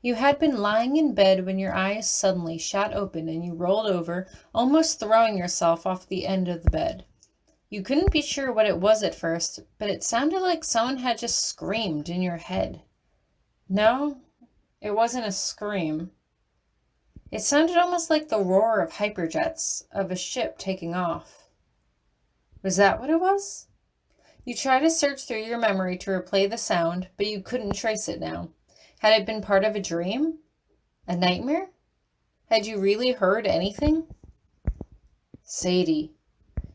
You had been lying in bed when your eyes suddenly shot open and you rolled over, almost throwing yourself off the end of the bed. You couldn't be sure what it was at first, but it sounded like someone had just screamed in your head. No, it wasn't a scream. It sounded almost like the roar of hyperjets of a ship taking off. Was that what it was? You tried to search through your memory to replay the sound, but you couldn't trace it now. Had it been part of a dream? A nightmare? Had you really heard anything? Sadie.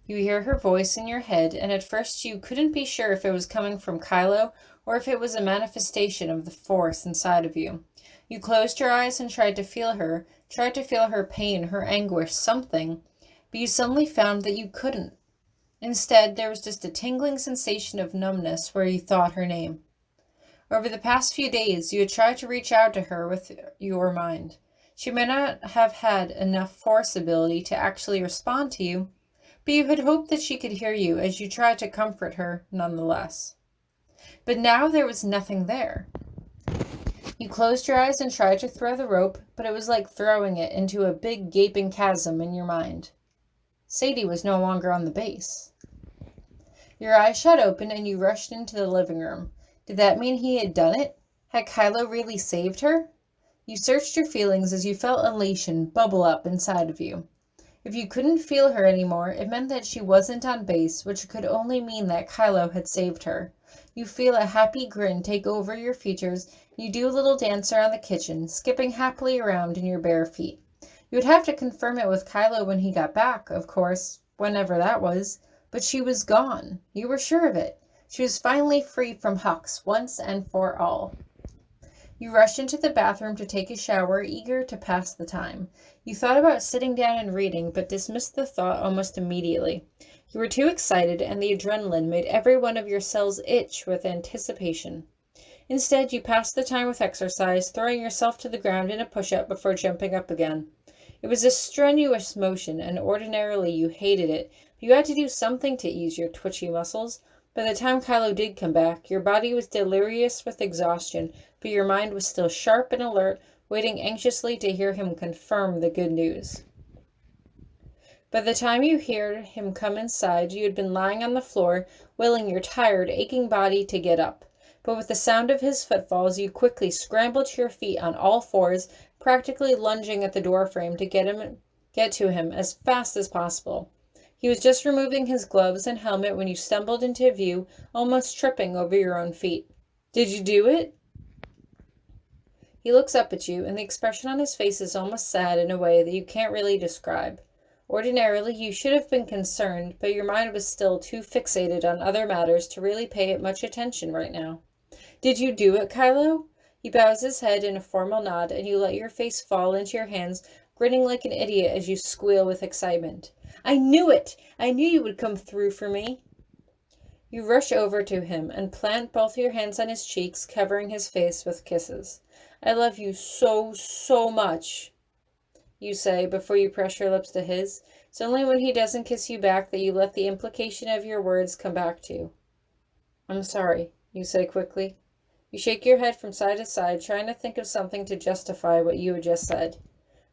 You hear her voice in your head, and at first you couldn't be sure if it was coming from Kylo or if it was a manifestation of the Force inside of you. You closed your eyes and tried to feel her pain, her anguish, something, but you suddenly found that you couldn't. Instead, there was just a tingling sensation of numbness where you thought her name. Over the past few days, you had tried to reach out to her with your mind. She may not have had enough force ability to actually respond to you, but you had hoped that she could hear you as you tried to comfort her nonetheless. But now there was nothing there. You closed your eyes and tried to throw the rope, but it was like throwing it into a big gaping chasm in your mind. Sadie was no longer on the base. Your eyes shut open and you rushed into the living room. Did that mean he had done it? Had Kylo really saved her? You searched your feelings as you felt elation bubble up inside of you. If you couldn't feel her anymore, it meant that she wasn't on base, which could only mean that Kylo had saved her. You feel a happy grin take over your features. You do a little dance around the kitchen, skipping happily around in your bare feet. You would have to confirm it with Kylo when he got back, of course, whenever that was, but she was gone. You were sure of it. She was finally free from Hux once and for all. You rushed into the bathroom to take a shower, eager to pass the time. You thought about sitting down and reading, but dismissed the thought almost immediately. You were too excited, and the adrenaline made every one of your cells itch with anticipation. Instead, you passed the time with exercise, throwing yourself to the ground in a push-up before jumping up again. It was a strenuous motion, and ordinarily you hated it, but you had to do something to ease your twitchy muscles. By the time Kylo did come back, your body was delirious with exhaustion, but your mind was still sharp and alert, waiting anxiously to hear him confirm the good news. By the time you heard him come inside, you had been lying on the floor, willing your tired, aching body to get up. But with the sound of his footfalls, you quickly scrambled to your feet on all fours, practically lunging at the doorframe to get to him as fast as possible. He was just removing his gloves and helmet when you stumbled into view, almost tripping over your own feet. Did you do it? He looks up at you, and the expression on his face is almost sad in a way that you can't really describe. Ordinarily, you should have been concerned, but your mind was still too fixated on other matters to really pay it much attention right now. Did you do it, Kylo? He bows his head in a formal nod, and you let your face fall into your hands, grinning like an idiot as you squeal with excitement. I knew it! I knew you would come through for me! You rush over to him and plant both your hands on his cheeks, covering his face with kisses. I love you so, so much, you say before you press your lips to his. It's only when he doesn't kiss you back that you let the implication of your words come back to you. I'm sorry, you say quickly. You shake your head from side to side, trying to think of something to justify what you had just said.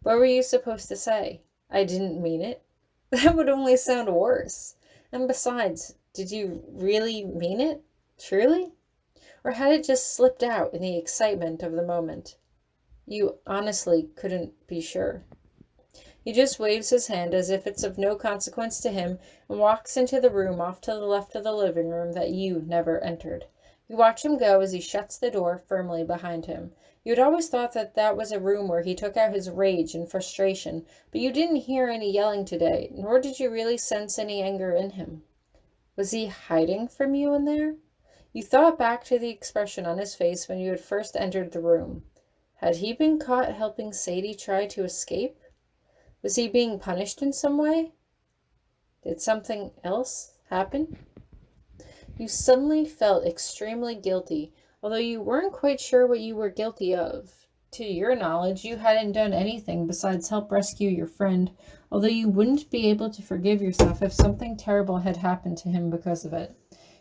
What were you supposed to say? I didn't mean it? That would only sound worse. And besides, did you really mean it? Truly? Or had it just slipped out in the excitement of the moment? You honestly couldn't be sure. He just waves his hand as if it's of no consequence to him and walks into the room off to the left of the living room that you never entered. You watch him go as he shuts the door firmly behind him. You had always thought that that was a room where he took out his rage and frustration, but you didn't hear any yelling today, nor did you really sense any anger in him. Was he hiding from you in there? You thought back to the expression on his face when you had first entered the room. Had he been caught helping Sadie try to escape? Was he being punished in some way? Did something else happen? You suddenly felt extremely guilty, although you weren't quite sure what you were guilty of. To your knowledge, you hadn't done anything besides help rescue your friend, although you wouldn't be able to forgive yourself if something terrible had happened to him because of it.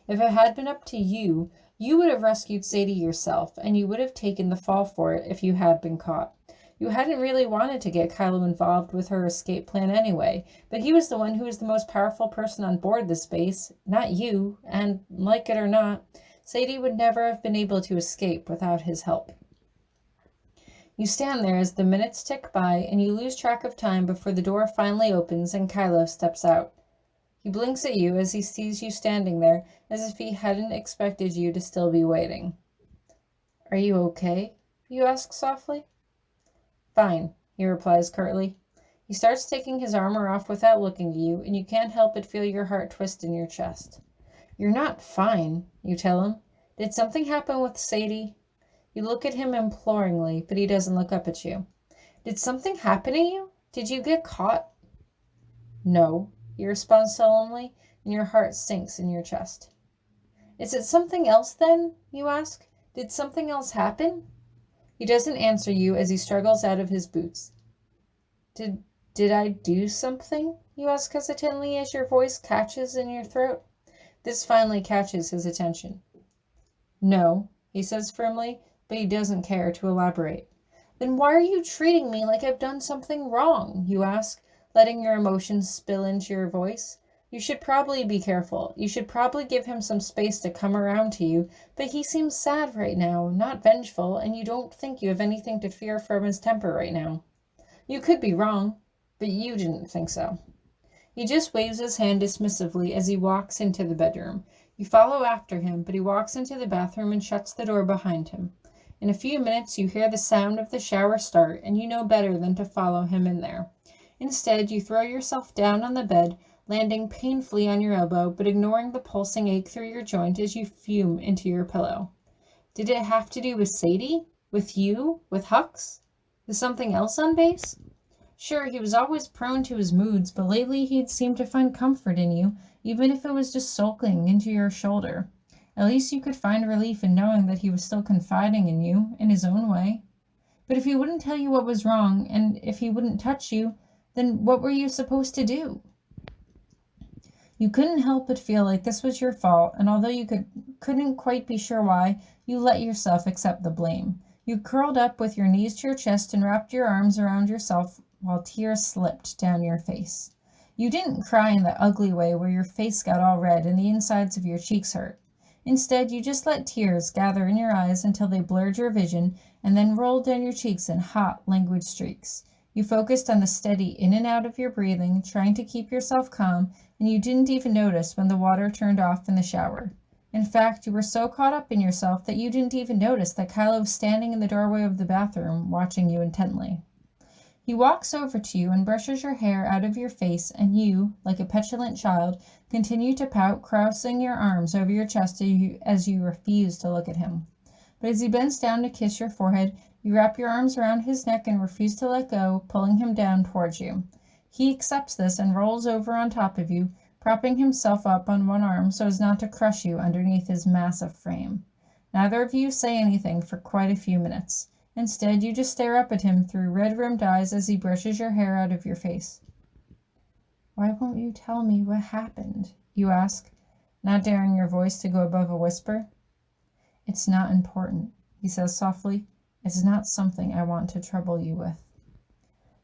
If it had been up to you, You would have rescued Sadie yourself, and you would have taken the fall for it if you had been caught. You hadn't really wanted to get Kylo involved with her escape plan anyway, but he was the one who was the most powerful person on board this base, not you, and, like it or not, Sadie would never have been able to escape without his help. You stand there as the minutes tick by, and you lose track of time before the door finally opens and Kylo steps out. He blinks at you as he sees you standing there, as if he hadn't expected you to still be waiting. "Are you okay?" you ask softly. "Fine," he replies curtly. He starts taking his armor off without looking at you, and you can't help but feel your heart twist in your chest. "You're not fine," you tell him. "Did something happen with Sadie?" You look at him imploringly, but he doesn't look up at you. "Did something happen to you? Did you get caught?" "No," he responds solemnly, and your heart sinks in your chest. "Is it something else then?" you ask. "Did something else happen?" He doesn't answer you as he struggles out of his boots. Did I do something?" you ask hesitantly as your voice catches in your throat. This finally catches his attention. "No," he says firmly, but he doesn't care to elaborate. "Then why are you treating me like I've done something wrong?" you ask, letting your emotions spill into your voice. You should probably be careful. You should probably give him some space to come around to you, but he seems sad right now, not vengeful, and you don't think you have anything to fear from his temper right now. You could be wrong, but you didn't think so. He just waves his hand dismissively as he walks into the bedroom. You follow after him, but he walks into the bathroom and shuts the door behind him. In a few minutes, you hear the sound of the shower start, and you know better than to follow him in there. Instead, you throw yourself down on the bed, landing painfully on your elbow, but ignoring the pulsing ache through your joint as you fume into your pillow. Did it have to do with Sadie? With you? With Hux? With something else on base? Sure, he was always prone to his moods, but lately he'd seemed to find comfort in you, even if it was just sulking into your shoulder. At least you could find relief in knowing that he was still confiding in you, in his own way. But if he wouldn't tell you what was wrong, and if he wouldn't touch you, then what were you supposed to do? You couldn't help but feel like this was your fault, and although you couldn't quite be sure why, you let yourself accept the blame. You curled up with your knees to your chest and wrapped your arms around yourself while tears slipped down your face. You didn't cry in the ugly way where your face got all red and the insides of your cheeks hurt. Instead, you just let tears gather in your eyes until they blurred your vision and then rolled down your cheeks in hot, languid streaks. You focused on the steady in and out of your breathing, trying to keep yourself calm, and you didn't even notice when the water turned off in the shower. In fact, you were so caught up in yourself that you didn't even notice that Kylo was standing in the doorway of the bathroom, watching you intently. He walks over to you and brushes your hair out of your face, and you, like a petulant child, continue to pout, crossing your arms over your chest as you refuse to look at him. But as he bends down to kiss your forehead, you wrap your arms around his neck and refuse to let go, pulling him down towards you. He accepts this and rolls over on top of you, propping himself up on one arm so as not to crush you underneath his massive frame. Neither of you say anything for quite a few minutes. Instead, you just stare up at him through red-rimmed eyes as he brushes your hair out of your face. "Why won't you tell me what happened?" you ask, not daring your voice to go above a whisper. "It's not important," he says softly. "It's not something I want to trouble you with."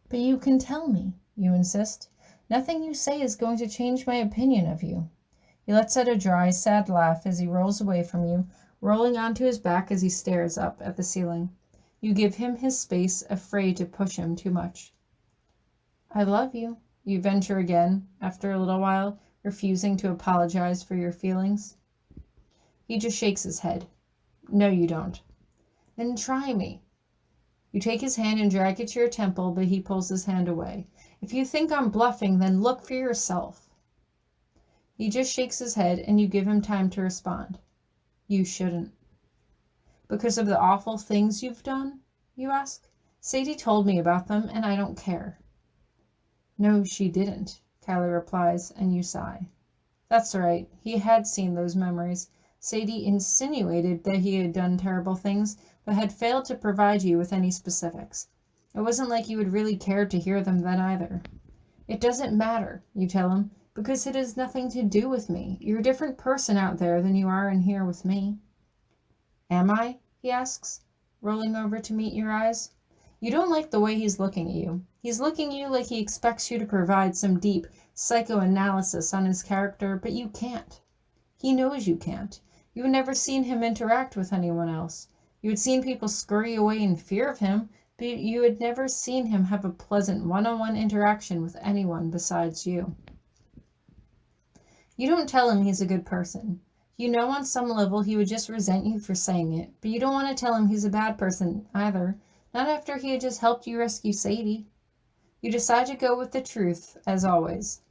"But you can tell me," you insist. "Nothing you say is going to change my opinion of you." He lets out a dry, sad laugh as he rolls away from you, rolling onto his back as he stares up at the ceiling. You give him his space, afraid to push him too much. "I love you," you venture again, after a little while, refusing to apologize for your feelings. He just shakes his head. "No, you don't." "Then try me." You take his hand and drag it to your temple, but he pulls his hand away. "If you think I'm bluffing, then look for yourself." He just shakes his head, and you give him time to respond. "You shouldn't." "Because of the awful things you've done?" you ask. "Sadie told me about them, and I don't care." "No, she didn't," Kylo replies, and you sigh. That's right, he had seen those memories. Sadie insinuated that he had done terrible things, but had failed to provide you with any specifics. It wasn't like you would really care to hear them then either. "It doesn't matter," you tell him, "because it has nothing to do with me. You're a different person out there than you are in here with me." Am I? He asks, rolling over to meet your eyes. You don't like the way he's looking at you. He's looking at you like he expects you to provide some deep psychoanalysis on his character, but you can't. He knows you can't. You had never seen him interact with anyone else. You had seen people scurry away in fear of him, but you had never seen him have a pleasant one-on-one interaction with anyone besides you. You don't tell him he's a good person. You know on some level he would just resent you for saying it, but you don't want to tell him he's a bad person either, not after he had just helped you rescue Sadie. You decide to go with the truth, as always.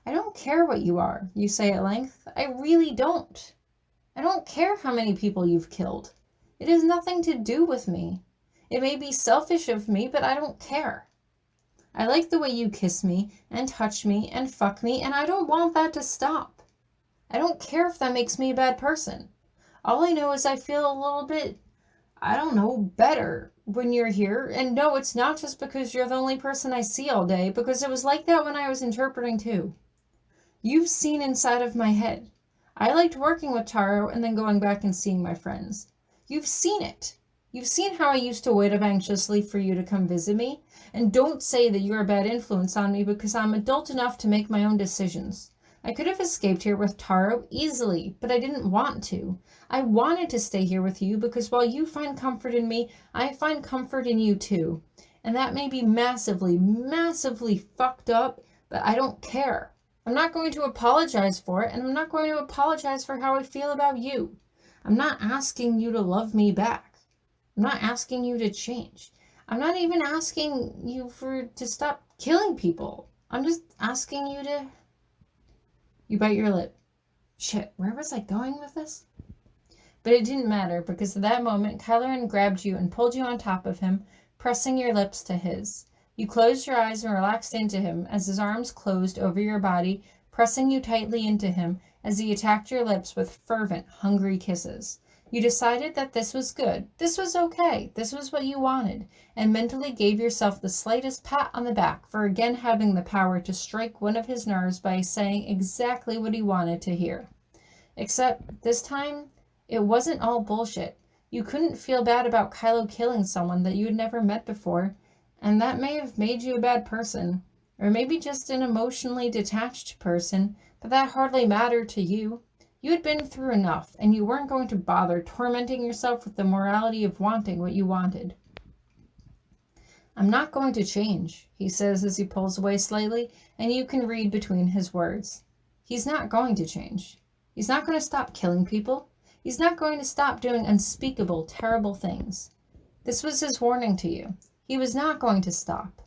I don't care what you are, you say at length. I really don't. I don't care how many people you've killed. It has nothing to do with me. It may be selfish of me, but I don't care. I like the way you kiss me and touch me and fuck me, and I don't want that to stop. I don't care if that makes me a bad person. All I know is I feel a little bit, better when you're here. And no, it's not just because you're the only person I see all day, because it was like that when I was interpreting too. You've seen inside of my head. I liked working with Taro and then going back and seeing my friends. You've seen it. You've seen how I used to wait up anxiously for you to come visit me. And don't say that you're a bad influence on me, because I'm adult enough to make my own decisions. I could have escaped here with Taro easily, but I didn't want to. I wanted to stay here with you because while you find comfort in me, I find comfort in you too. And that may be massively, massively fucked up, but I don't care. I'm not going to apologize for it, and I'm not going to apologize for how I feel about you. I'm not asking you to love me back. I'm not asking you to change. I'm not even asking you to stop killing people. I'm just asking you to... You bite your lip. Shit, where was I going with this? But it didn't matter, because at that moment, Kylo Ren grabbed you and pulled you on top of him, pressing your lips to his. You closed your eyes and relaxed into him as his arms closed over your body, pressing you tightly into him as he attacked your lips with fervent, hungry kisses. You decided that this was good, this was okay, this was what you wanted, and mentally gave yourself the slightest pat on the back for again having the power to strike one of his nerves by saying exactly what he wanted to hear. Except, this time, it wasn't all bullshit. You couldn't feel bad about Kylo killing someone that you had never met before, and that may have made you a bad person, or maybe just an emotionally detached person, but that hardly mattered to you. You had been through enough, and you weren't going to bother tormenting yourself with the morality of wanting what you wanted. I'm not going to change, he says as he pulls away slightly, and you can read between his words. He's not going to change. He's not going to stop killing people. He's not going to stop doing unspeakable, terrible things. This was his warning to you. He was not going to stop.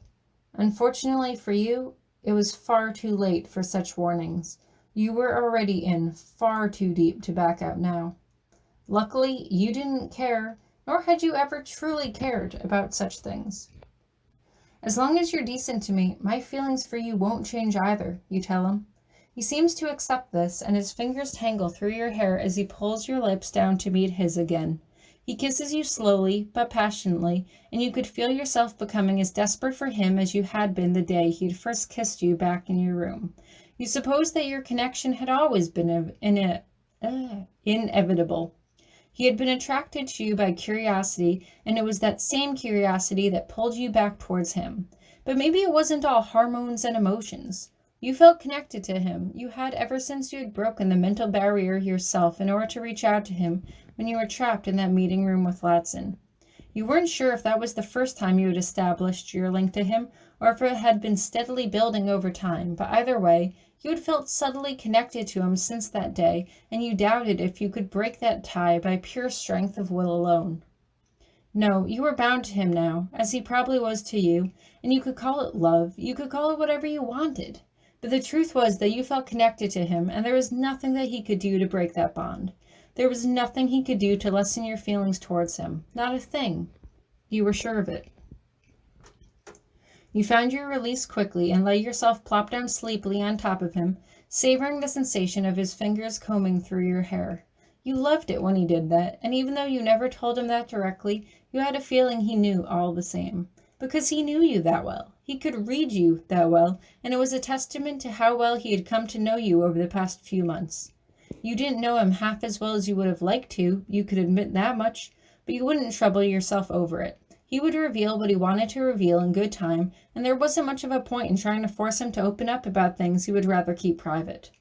Unfortunately for you, it was far too late for such warnings. You were already in far too deep to back out now. Luckily, you didn't care, nor had you ever truly cared about such things. As long as you're decent to me, my feelings for you won't change either, you tell him. He seems to accept this, and his fingers tangle through your hair as he pulls your lips down to meet his again. He kisses you slowly, but passionately, and you could feel yourself becoming as desperate for him as you had been the day he'd first kissed you back in your room. You suppose that your connection had always been inevitable. He had been attracted to you by curiosity, and it was that same curiosity that pulled you back towards him. But maybe it wasn't all hormones and emotions. You felt connected to him. You had ever since you had broken the mental barrier yourself in order to reach out to him when you were trapped in that meeting room with Latson. You weren't sure if that was the first time you had established your link to him, or if it had been steadily building over time, but either way, you had felt subtly connected to him since that day, and you doubted if you could break that tie by pure strength of will alone. No, you were bound to him now, as he probably was to you, and you could call it love, you could call it whatever you wanted. But the truth was that you felt connected to him, and there was nothing that he could do to break that bond. There was nothing he could do to lessen your feelings towards him. Not a thing. You were sure of it. You found your release quickly and let yourself plop down sleepily on top of him, savoring the sensation of his fingers combing through your hair. You loved it when he did that, and even though you never told him that directly, you had a feeling he knew all the same. Because he knew you that well. He could read you that well, and it was a testament to how well he had come to know you over the past few months. You didn't know him half as well as you would have liked to, you could admit that much, but you wouldn't trouble yourself over it. He would reveal what he wanted to reveal in good time, and there wasn't much of a point in trying to force him to open up about things he would rather keep private.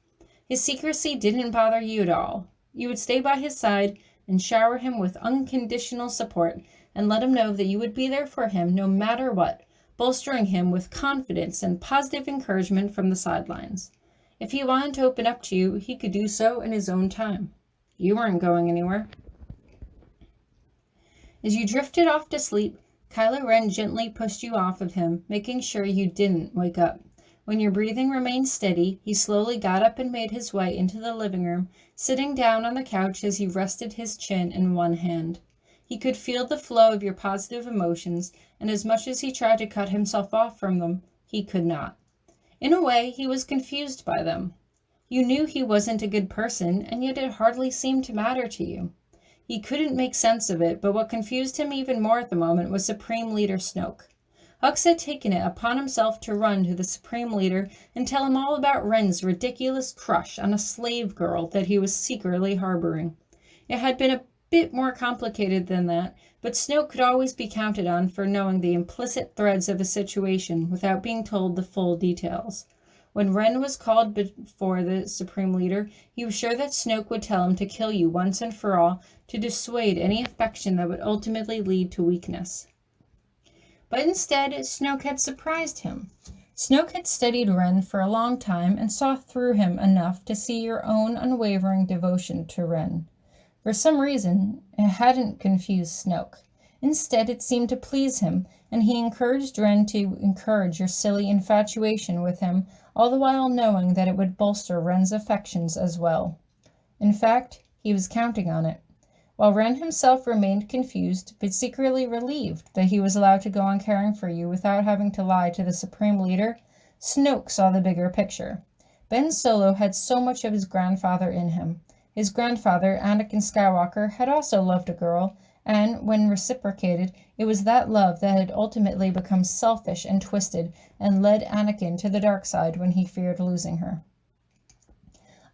His secrecy didn't bother you at all. You would stay by his side and shower him with unconditional support and let him know that you would be there for him no matter what, bolstering him with confidence and positive encouragement from the sidelines. If he wanted to open up to you, he could do so in his own time. You weren't going anywhere. As you drifted off to sleep, Kylo Ren gently pushed you off of him, making sure you didn't wake up. When your breathing remained steady, he slowly got up and made his way into the living room, sitting down on the couch as he rested his chin in one hand. He could feel the flow of your positive emotions, and as much as he tried to cut himself off from them, he could not. In a way, he was confused by them. You knew he wasn't a good person, and yet it hardly seemed to matter to you. He couldn't make sense of it, but what confused him even more at the moment was Supreme Leader Snoke. Hux had taken it upon himself to run to the Supreme Leader and tell him all about Ren's ridiculous crush on a slave girl that he was secretly harboring. It had been a bit more complicated than that, but Snoke could always be counted on for knowing the implicit threads of a situation without being told the full details. When Ren was called before the Supreme Leader, he was sure that Snoke would tell him to kill you once and for all to dissuade any affection that would ultimately lead to weakness. But instead, Snoke had surprised him. Snoke had studied Ren for a long time and saw through him enough to see your own unwavering devotion to Ren. For some reason, it hadn't confused Snoke. Instead, it seemed to please him, and he encouraged Ren to encourage your silly infatuation with him, all the while knowing that it would bolster Ren's affections as well. In fact, he was counting on it. While Ren himself remained confused, but secretly relieved that he was allowed to go on caring for you without having to lie to the Supreme Leader, Snoke saw the bigger picture. Ben Solo had so much of his grandfather in him. His grandfather, Anakin Skywalker, had also loved a girl, and, when reciprocated, it was that love that had ultimately become selfish and twisted and led Anakin to the dark side when he feared losing her.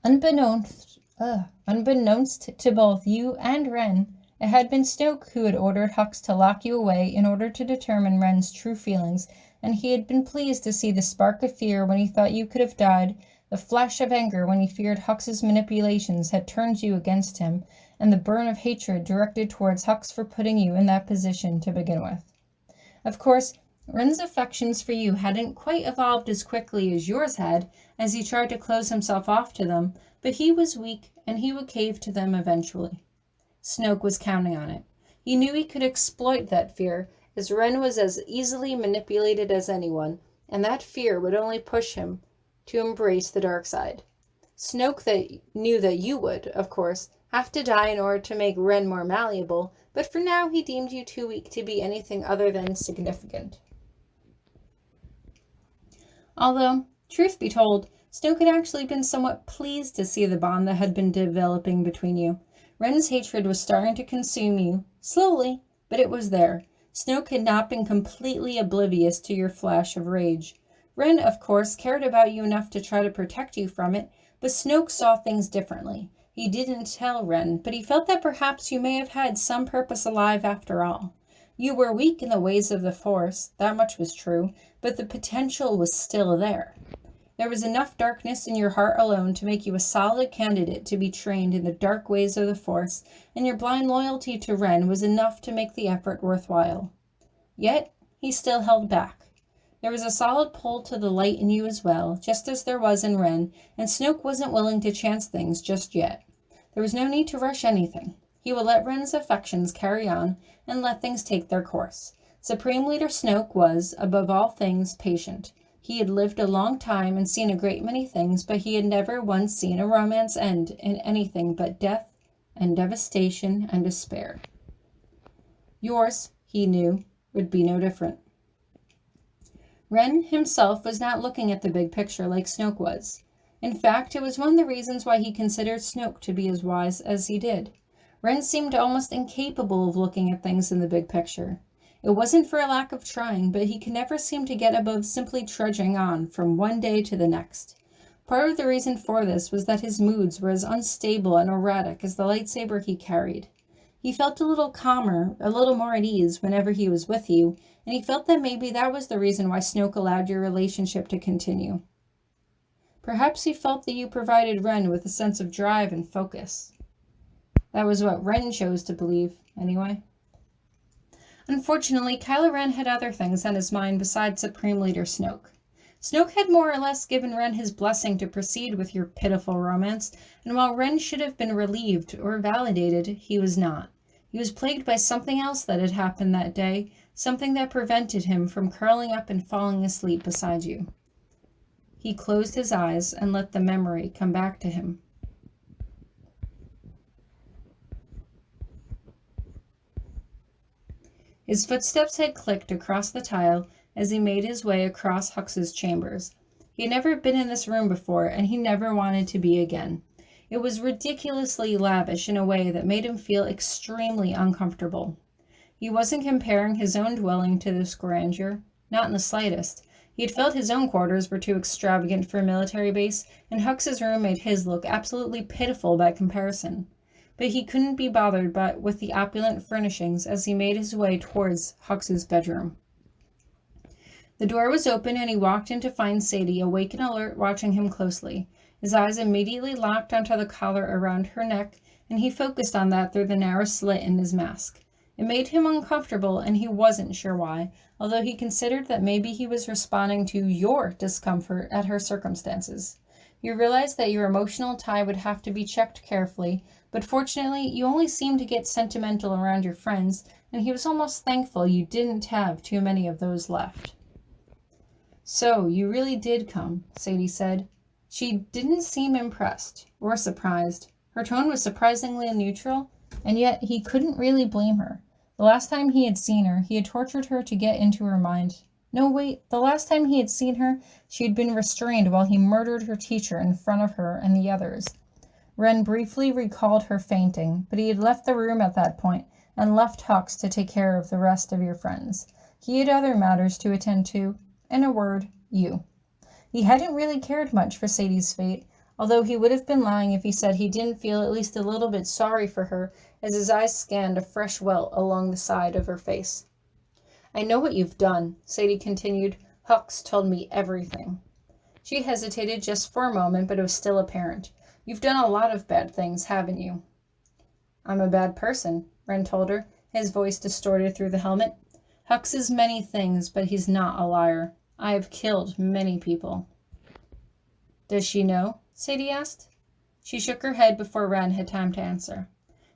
Unbeknownst to both you and Ren, it had been Snoke who had ordered Hux to lock you away in order to determine Ren's true feelings, and he had been pleased to see the spark of fear when he thought you could have died, the flash of anger when he feared Hux's manipulations had turned you against him, and the burn of hatred directed towards Hux for putting you in that position to begin with. Of course, Ren's affections for you hadn't quite evolved as quickly as yours had, as he tried to close himself off to them, but he was weak, and he would cave to them eventually. Snoke was counting on it. He knew he could exploit that fear, as Ren was as easily manipulated as anyone, and that fear would only push him to embrace the dark side. Snoke knew that you would, of course, have to die in order to make Ren more malleable, but for now he deemed you too weak to be anything other than significant. Although, truth be told, Snoke had actually been somewhat pleased to see the bond that had been developing between you. Ren's hatred was starting to consume you, slowly, but it was there. Snoke had not been completely oblivious to your flash of rage. Ren, of course, cared about you enough to try to protect you from it, but Snoke saw things differently. He didn't tell Ren, but he felt that perhaps you may have had some purpose alive after all. You were weak in the ways of the Force, that much was true, but the potential was still there. There was enough darkness in your heart alone to make you a solid candidate to be trained in the dark ways of the Force, and your blind loyalty to Ren was enough to make the effort worthwhile. Yet, he still held back. There was a solid pull to the light in you as well, just as there was in Ren, and Snoke wasn't willing to chance things just yet. There was no need to rush anything. He would let Ren's affections carry on and let things take their course. Supreme Leader Snoke was, above all things, patient. He had lived a long time and seen a great many things, but he had never once seen a romance end in anything but death and devastation and despair. Yours, he knew, would be no different. Ren himself was not looking at the big picture like Snoke was. In fact, it was one of the reasons why he considered Snoke to be as wise as he did. Ren seemed almost incapable of looking at things in the big picture. It wasn't for a lack of trying, but he could never seem to get above simply trudging on from one day to the next. Part of the reason for this was that his moods were as unstable and erratic as the lightsaber he carried. He felt a little calmer, a little more at ease whenever he was with you, and he felt that maybe that was the reason why Snoke allowed your relationship to continue. Perhaps he felt that you provided Ren with a sense of drive and focus. That was what Ren chose to believe, anyway. Unfortunately, Kylo Ren had other things on his mind besides Supreme Leader Snoke. Snoke had more or less given Ren his blessing to proceed with your pitiful romance, and while Ren should have been relieved or validated, he was not. He was plagued by something else that had happened that day, something that prevented him from curling up and falling asleep beside you. He closed his eyes and let the memory come back to him. His footsteps had clicked across the tile as he made his way across Hux's chambers. He had never been in this room before, and he never wanted to be again. It was ridiculously lavish in a way that made him feel extremely uncomfortable. He wasn't comparing his own dwelling to this grandeur, not in the slightest. He had felt his own quarters were too extravagant for a military base, and Hux's room made his look absolutely pitiful by comparison. But he couldn't be bothered with the opulent furnishings as he made his way towards Hux's bedroom. The door was open and he walked in to find Sadie awake and alert, watching him closely. His eyes immediately locked onto the collar around her neck, and he focused on that through the narrow slit in his mask. It made him uncomfortable, and he wasn't sure why, although he considered that maybe he was responding to your discomfort at her circumstances. You realized that your emotional tie would have to be checked carefully, but fortunately you only seemed to get sentimental around your friends, and he was almost thankful you didn't have too many of those left. "So, you really did come," Sadie said. She didn't seem impressed or surprised. Her tone was surprisingly neutral, and yet he couldn't really blame her. The last time he had seen her, he had tortured her to get into her mind. No, wait, the last time he had seen her, she had been restrained while he murdered her teacher in front of her and the others. Ren briefly recalled her fainting, but he had left the room at that point and left Hux to take care of the rest of your friends. He had other matters to attend to. In a word, you. He hadn't really cared much for Sadie's fate, although he would have been lying if he said he didn't feel at least a little bit sorry for her as his eyes scanned a fresh welt along the side of her face. "I know what you've done," Sadie continued. "Hux told me everything." She hesitated just for a moment, but it was still apparent. "You've done a lot of bad things, haven't you?" "I'm a bad person," Ren told her, his voice distorted through the helmet. "Hux is many things, but he's not a liar. I have killed many people." "Does she know?" Sadie asked. She shook her head before Ren had time to answer.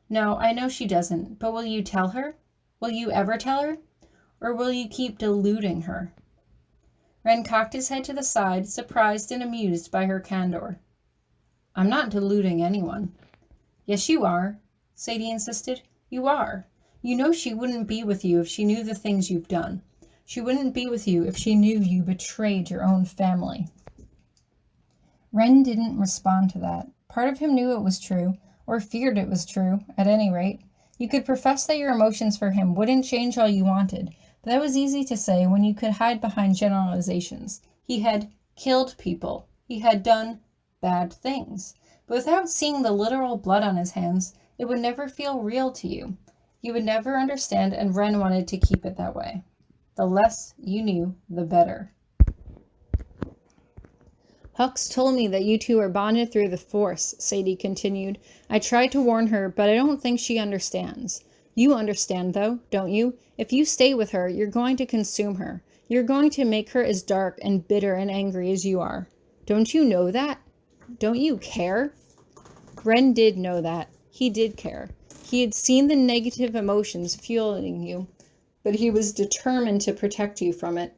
"No, I know she doesn't, but will you tell her? Will you ever tell her? Or will you keep deluding her?" Ren cocked his head to the side, surprised and amused by her candor. "I'm not deluding anyone." "Yes, you are," Sadie insisted. "You are. You know she wouldn't be with you if she knew the things you've done. She wouldn't be with you if she knew you betrayed your own family." Ren didn't respond to that. Part of him knew it was true, or feared it was true, at any rate. You could profess that your emotions for him wouldn't change all you wanted, but that was easy to say when you could hide behind generalizations. He had killed people. He had done bad things. But without seeing the literal blood on his hands, it would never feel real to you. You would never understand, and Ren wanted to keep it that way. The less you knew, the better. "Hux told me that you two are bonded through the Force," Sadie continued. "I tried to warn her, but I don't think she understands. You understand, though, don't you? If you stay with her, you're going to consume her. You're going to make her as dark and bitter and angry as you are. Don't you know that? Don't you care?" Ren did know that. He did care. He had seen the negative emotions fueling you, but he was determined to protect you from it.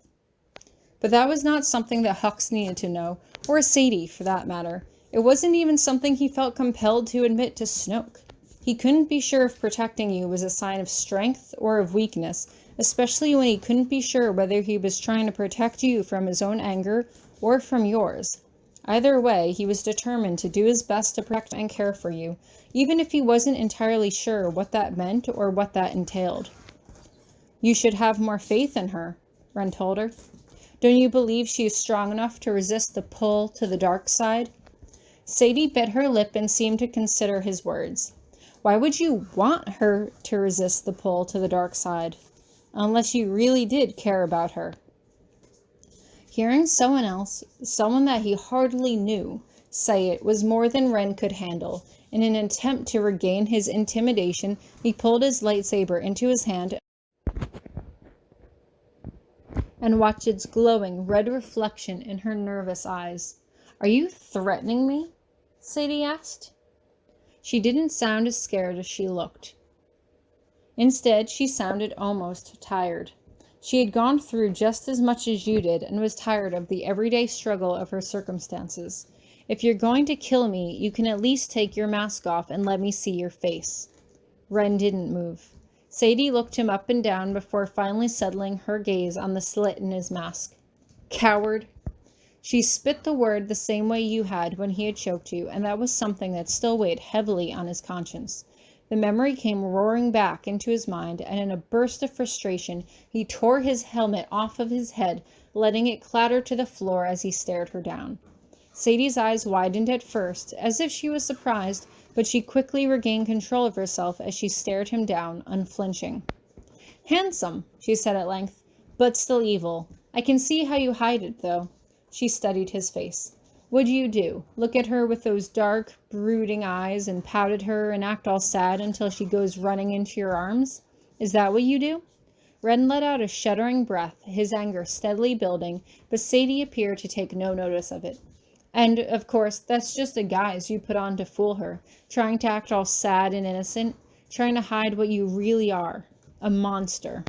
But that was not something that Hux needed to know, or Sadie, for that matter. It wasn't even something he felt compelled to admit to Snoke. He couldn't be sure if protecting you was a sign of strength or of weakness, especially when he couldn't be sure whether he was trying to protect you from his own anger or from yours. Either way, he was determined to do his best to protect and care for you, even if he wasn't entirely sure what that meant or what that entailed. "You should have more faith in her," Ren told her. Don't you believe she is strong enough to resist the pull to the dark side? Sadie bit her lip and seemed to consider his words. Why would you want her to resist the pull to the dark side? Unless you really did care about her. Hearing someone else, someone that he hardly knew, say it was more than Ren could handle. In an attempt to regain his intimidation, he pulled his lightsaber into his hand and watched its glowing red reflection in her nervous eyes. Are you threatening me? Sadie asked. She didn't sound as scared as she looked. Instead, she sounded almost tired. She had gone through just as much as you did and was tired of the everyday struggle of her circumstances. If you're going to kill me, you can at least take your mask off and let me see your face. Ren didn't move. Sadie looked him up and down before finally settling her gaze on the slit in his mask. Coward! She spit the word the same way you had when he had choked you, and that was something that still weighed heavily on his conscience. The memory came roaring back into his mind, and in a burst of frustration, he tore his helmet off of his head, letting it clatter to the floor as he stared her down. Sadie's eyes widened at first, as if she was surprised, but she quickly regained control of herself as she stared him down, unflinching. Handsome, she said at length, but still evil. I can see how you hide it, though. She studied his face. What'd you do? Look at her with those dark, brooding eyes and pout at her and act all sad until she goes running into your arms? Is that what you do? Ren let out a shuddering breath, his anger steadily building, but Sadie appeared to take no notice of it. And, of course, that's just a guise you put on to fool her, trying to act all sad and innocent, trying to hide what you really are, a monster.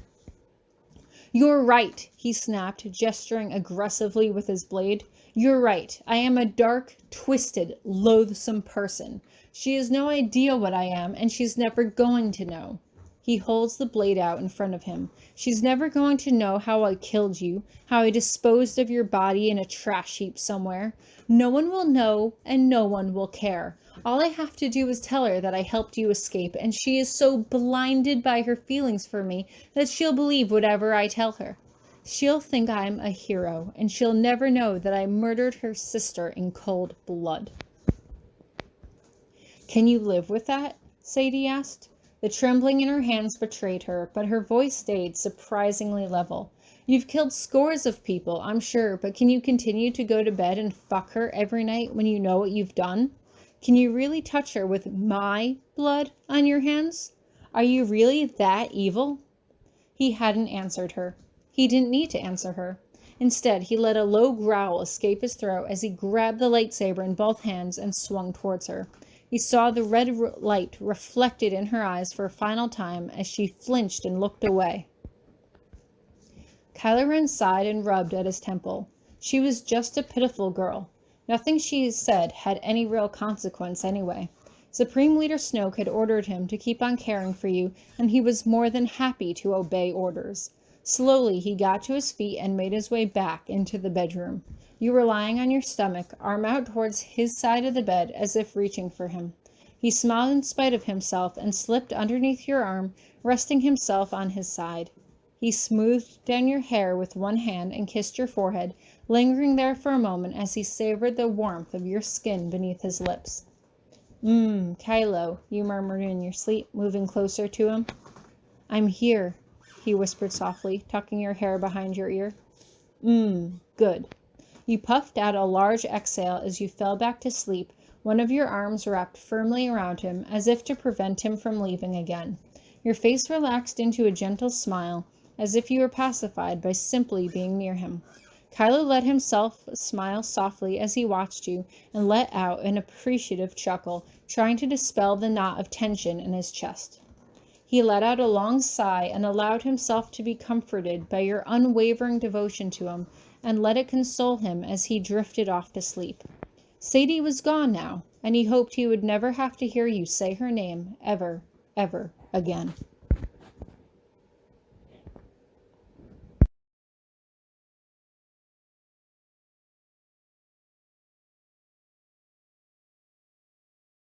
You're right, he snapped, gesturing aggressively with his blade. You're right. I am a dark, twisted, loathsome person. She has no idea what I am, and she's never going to know. He holds the blade out in front of him. She's never going to know how I killed you, how I disposed of your body in a trash heap somewhere. No one will know, and no one will care. All I have to do is tell her that I helped you escape, and she is so blinded by her feelings for me that she'll believe whatever I tell her. She'll think I'm a hero, and she'll never know that I murdered her sister in cold blood. Can you live with that? Sadie asked. The trembling in her hands betrayed her, but her voice stayed surprisingly level. You've killed scores of people, I'm sure, but can you continue to go to bed and fuck her every night when you know what you've done? Can you really touch her with my blood on your hands? Are you really that evil? He hadn't answered her. He didn't need to answer her. Instead, he let a low growl escape his throat as he grabbed the lightsaber in both hands and swung towards her. He saw the red light reflected in her eyes for a final time as she flinched and looked away. Kylo Ren sighed and rubbed at his temple. She was just a pitiful girl. Nothing she said had any real consequence anyway. Supreme Leader Snoke had ordered him to keep on caring for you, and he was more than happy to obey orders. Slowly, he got to his feet and made his way back into the bedroom. You were lying on your stomach, arm out towards his side of the bed as if reaching for him. He smiled in spite of himself and slipped underneath your arm, resting himself on his side. He smoothed down your hair with one hand and kissed your forehead, lingering there for a moment as he savored the warmth of your skin beneath his lips. Kylo, you murmured in your sleep, moving closer to him. I'm here, he whispered softly, tucking your hair behind your ear. Good. You puffed out a large exhale as you fell back to sleep, one of your arms wrapped firmly around him as if to prevent him from leaving again. Your face relaxed into a gentle smile, as if you were pacified by simply being near him. Kylo let himself smile softly as he watched you and let out an appreciative chuckle, trying to dispel the knot of tension in his chest. He let out a long sigh and allowed himself to be comforted by your unwavering devotion to him and let it console him as he drifted off to sleep. Sadie was gone now, and he hoped he would never have to hear you say her name ever, ever again.